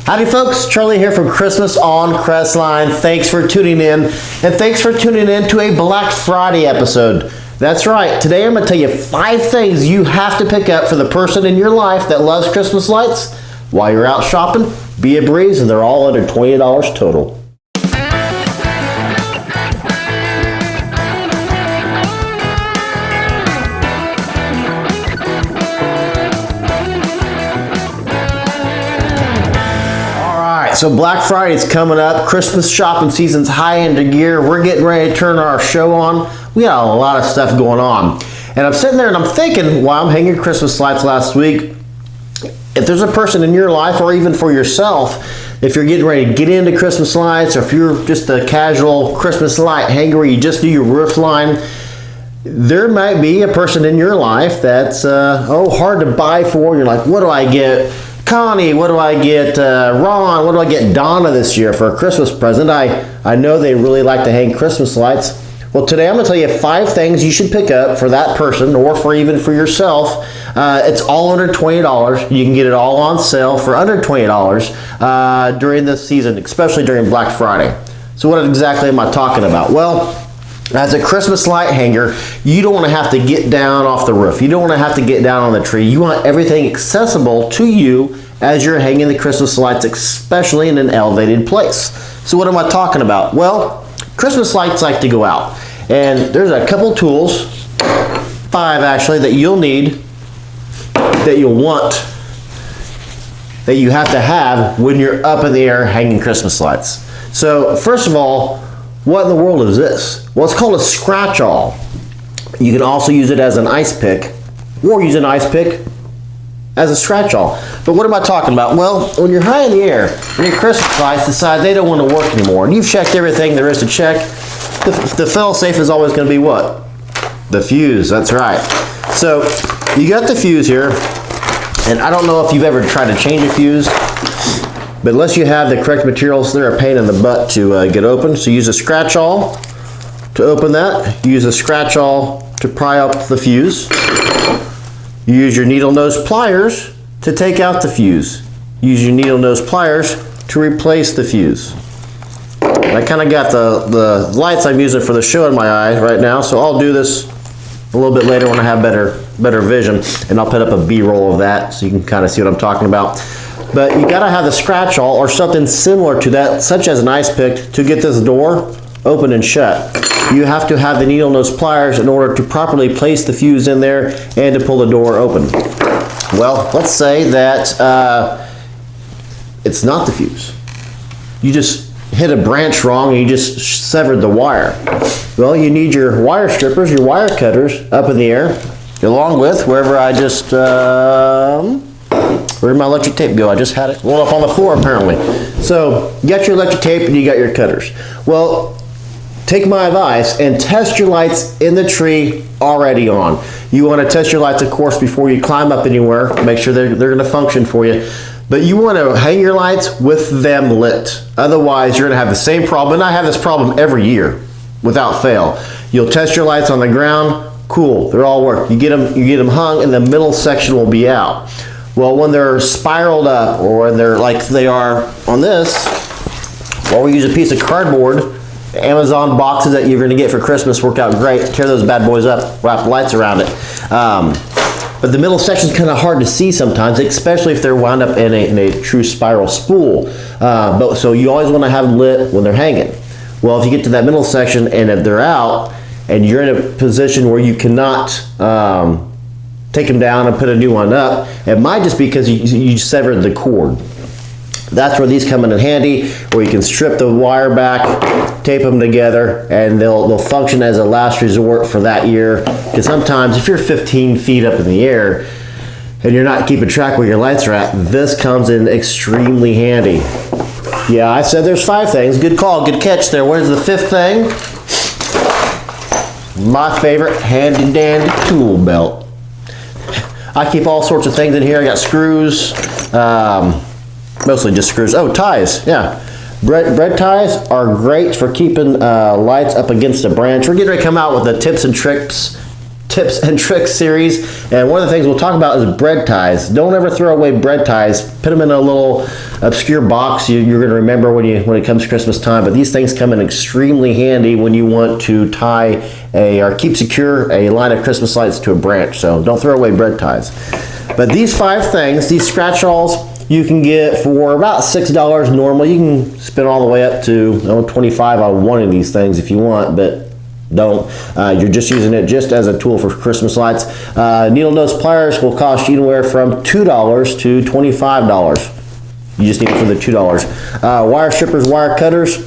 Howdy folks, Charlie here from Christmas on Crestline. Thanks for tuning in, and thanks for tuning in to a Black Friday episode. That's right, today I'm going to tell you 5 things you have to pick up for the person in your life that loves Christmas lights while you're out shopping. Be a breeze, and they're all under $20 total. So Black Friday is coming up. Christmas shopping season's high into gear. We're getting ready to turn our show on. We got a lot of stuff going on. And I'm sitting there and I'm thinking while I'm hanging Christmas lights last week, if there's a person in your life or even for yourself, if you're getting ready to get into Christmas lights, or if you're just a casual Christmas light hanger where you just do your roof line, there might be a person in your life that's hard to buy for. You're like, what do I get Connie? What do I get Ron? What do I get Donna this year for a Christmas present? I know they really like to hang Christmas lights. Well, today I'm going to tell you 5 things you should pick up for that person or for even for yourself. It's all under $20. You can get it all on sale for under $20 during this season, especially during Black Friday. So what exactly am I talking about? Well, as a Christmas light hanger, you don't want to have to get down off the roof. You don't want to have to get down on the tree. You want everything accessible to you as you're hanging the Christmas lights, especially in an elevated place. So what am I talking about? Well, Christmas lights like to go out. And there's a couple tools, 5 actually, that you'll need, that you'll want, that you have to have when you're up in the air hanging Christmas lights. So first of all, what in the world is this? Well, it's called a scratch-all. You can also use it as an ice pick, or use an ice pick as a scratch-all. But what am I talking about? Well, when you're high in the air, and your Christmas lights decide they don't want to work anymore, and you've checked everything there is to check, the fail-safe is always going to be what? The fuse, that's right. So, you got the fuse here, and I don't know if you've ever tried to change a fuse, but unless you have the correct materials, they're a pain in the butt to get open. So use a scratch-all to open that. Use a scratch-all to pry up the fuse. You use your needle nose pliers to take out the fuse. Use your needle nose pliers to replace the fuse. I kind of got the lights I'm using for the show in my eye right now, so I'll do this a little bit later when I have better vision, and I'll put up a B-roll of that so you can kind of see what I'm talking about. But you gotta have the scratch-all or something similar to that, such as an ice pick, to get this door open and shut. You have to have the needle nose pliers in order to properly place the fuse in there and to pull the door open. Well, let's say that it's not the fuse. You just hit a branch wrong and you just severed the wire. Well, you need your wire strippers, your wire cutters up in the air, along with wherever I just where'd my electric tape go? I just had it roll up on the floor apparently. So you got your electric tape and you got your cutters. Well, take my advice and test your lights in the tree already on. You want to test your lights, of course, before you climb up anywhere. Make sure they're going to function for you. But you want to hang your lights with them lit. Otherwise, you're going to have the same problem. And I have this problem every year without fail. You'll test your lights on the ground. Cool, they're all work. You get them hung and the middle section will be out. Well, when they're spiraled up, or when they're like they are on this, or we use a piece of cardboard, Amazon boxes that you're going to get for Christmas work out great. Tear those bad boys up, wrap lights around it. But the middle section's kind of hard to see sometimes, especially if they're wound up in a true spiral spool. So you always want to have them lit when they're hanging. Well, if you get to that middle section and if they're out, and you're in a position where you cannot take them down and put a new one up, it might just be because you severed the cord. That's where these come in handy, where you can strip the wire back, tape them together, and they'll function as a last resort for that year. Because sometimes if you're 15 feet up in the air and you're not keeping track where your lights are at, this comes in extremely handy. Yeah, I said there's 5 things. Good call, good catch there. Where's the 5th thing? My favorite handy dandy tool belt. I keep all sorts of things in here. I got screws, mostly just screws. Oh, ties, yeah. Bread ties are great for keeping lights up against a branch. We're getting ready to come out with the tips and tricks tips and tricks series, and one of the things we'll talk about is bread ties. Don't ever throw away bread ties. Put them in a little obscure box you're going to remember when it comes Christmas time, but these things come in extremely handy when you want to tie or keep secure a line of Christmas lights to a branch. So don't throw away bread ties. But these 5 things, these scratch-alls, you can get for about $6 normal. You can spend all the way up to $25 on one of these things if you want, but don't. You're just using it just as a tool for Christmas lights. Needle nose pliers will cost you anywhere from $2 to $25. You just need it for the $2. Wire strippers, wire cutters,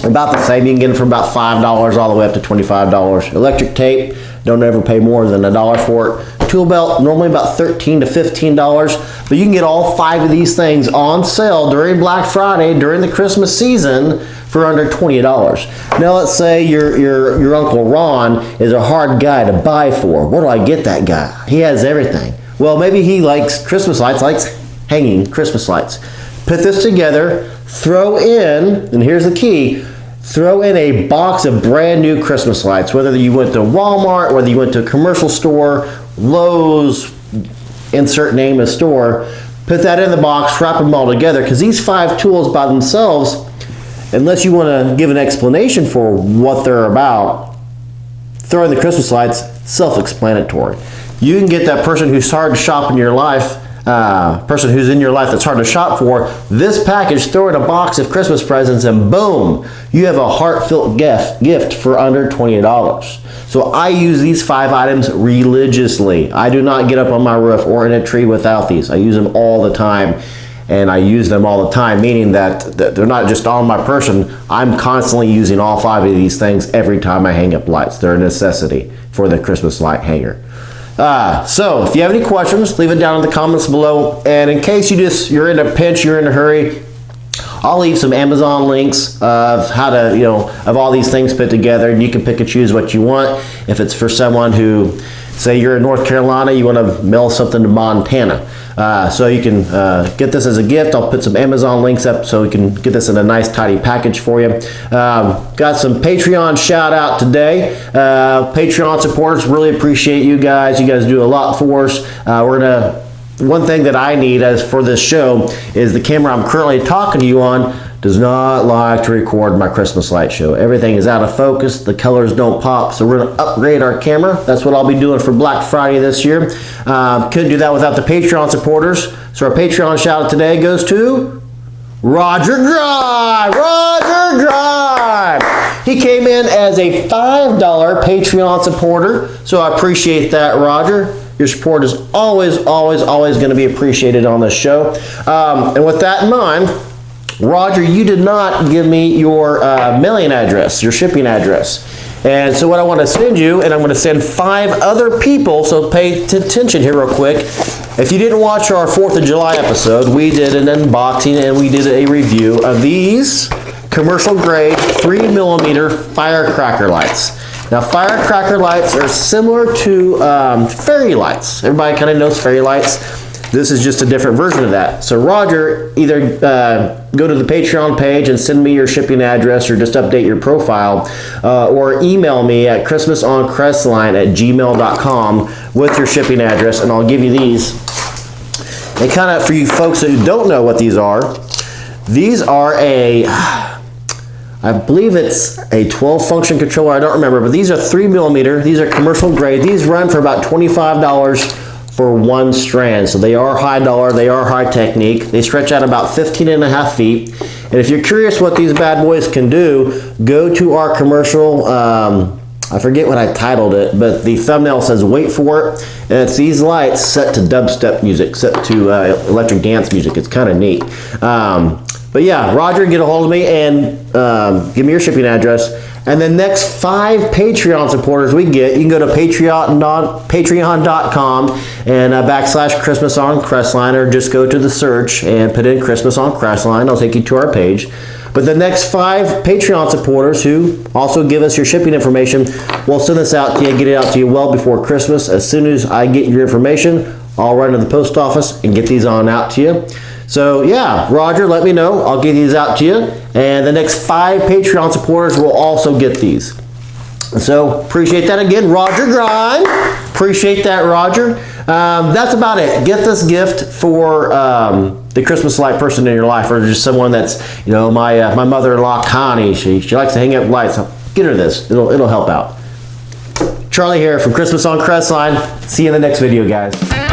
about the same. You can get them for about $5 all the way up to $25. Electric tape, don't ever pay more than $1 for it. Tool belt, normally about $13 to $15, but you can get all 5 of these things on sale during Black Friday, during the Christmas season, for under $20. Now let's say your Uncle Ron is a hard guy to buy for. Where do I get that guy? He has everything. Well, maybe he likes Christmas lights, likes hanging Christmas lights. Put this together, throw in, and here's the key, throw in a box of brand new Christmas lights, whether you went to Walmart, whether you went to a commercial store, Lowe's, insert name of store, put that in the box, wrap them all together, because these 5 tools by themselves, unless you want to give an explanation for what they're about, throwing the Christmas lights, self-explanatory. You can get that person who's hard to shop in your life, person who's in your life that's hard to shop for, this package, throw in a box of Christmas presents, and boom, you have a heartfelt gift for under $20. So I use these 5 items religiously. I do not get up on my roof or in a tree without these. I use them all the time, and I use them all the time, meaning that they're not just on my person. I'm constantly using all 5 of these things every time I hang up lights. They're a necessity for the Christmas light hanger. So if you have any questions, leave it down in the comments below. And in case you're in a pinch, you're in a hurry, I'll leave some Amazon links of how to, of all these things put together, and you can pick and choose what you want. If it's for someone who, say you're in North Carolina, you want to mail something to Montana. So you can get this as a gift. I'll put some Amazon links up so we can get this in a nice tidy package for you. Got some Patreon shout out today. Patreon supporters, really appreciate you guys. You guys do a lot for us. One thing that I need as for this show is the camera I'm currently talking to you on does not like to record my Christmas light show. Everything is out of focus. The colors don't pop. So we're going to upgrade our camera. That's what I'll be doing for Black Friday this year. Couldn't do that without the Patreon supporters. So our Patreon shout out today goes to Roger Drive. Roger Drive. He came in as a $5 Patreon supporter. So I appreciate that, Roger. Your support is always, always, always going to be appreciated on this show. And with that in mind, Roger, you did not give me your mailing address, your shipping address. And so what I want to send you, and I'm going to send 5 other people, so pay attention here real quick. If you didn't watch our 4th of July episode, we did an unboxing and we did a review of these commercial grade 3mm firecracker lights. Now, firecracker lights are similar to fairy lights. Everybody kind of knows fairy lights. This is just a different version of that. So Roger, either go to the Patreon page and send me your shipping address or just update your profile, or email me at christmasoncrestline@gmail.com with your shipping address, and I'll give you these. And kind of for you folks who don't know what these are I believe it's a 12 function controller. I don't remember, but these are 3mm. These are commercial grade. These run for about $25 for one strand. So they are high dollar, they are high technique. They stretch out about 15.5 feet. And if you're curious what these bad boys can do, go to our commercial. I forget what I titled it, but the thumbnail says wait for it. And it's these lights set to dubstep music, set to electric dance music. It's kind of neat. But yeah, Roger, get a hold of me and give me your shipping address. And the next 5 Patreon supporters we get, you can go to patreon.com and / Christmas on Crestline, or just go to the search and put in Christmas on Crestline. I'll take you to our page. But the next 5 Patreon supporters who also give us your shipping information, we'll send this out to you, get it out to you well before Christmas. As soon as I get your information, I'll run to the post office and get these on out to you. So yeah, Roger, let me know. I'll get these out to you. And the next 5 Patreon supporters will also get these. So appreciate that again, Roger Grime. Appreciate that, Roger. That's about it. Get this gift for the Christmas light person in your life, or just someone that's, you know, my mother-in-law Connie. She likes to hang up lights. So get her this. It'll help out. Charlie here from Christmas on Crestline. See you in the next video, guys.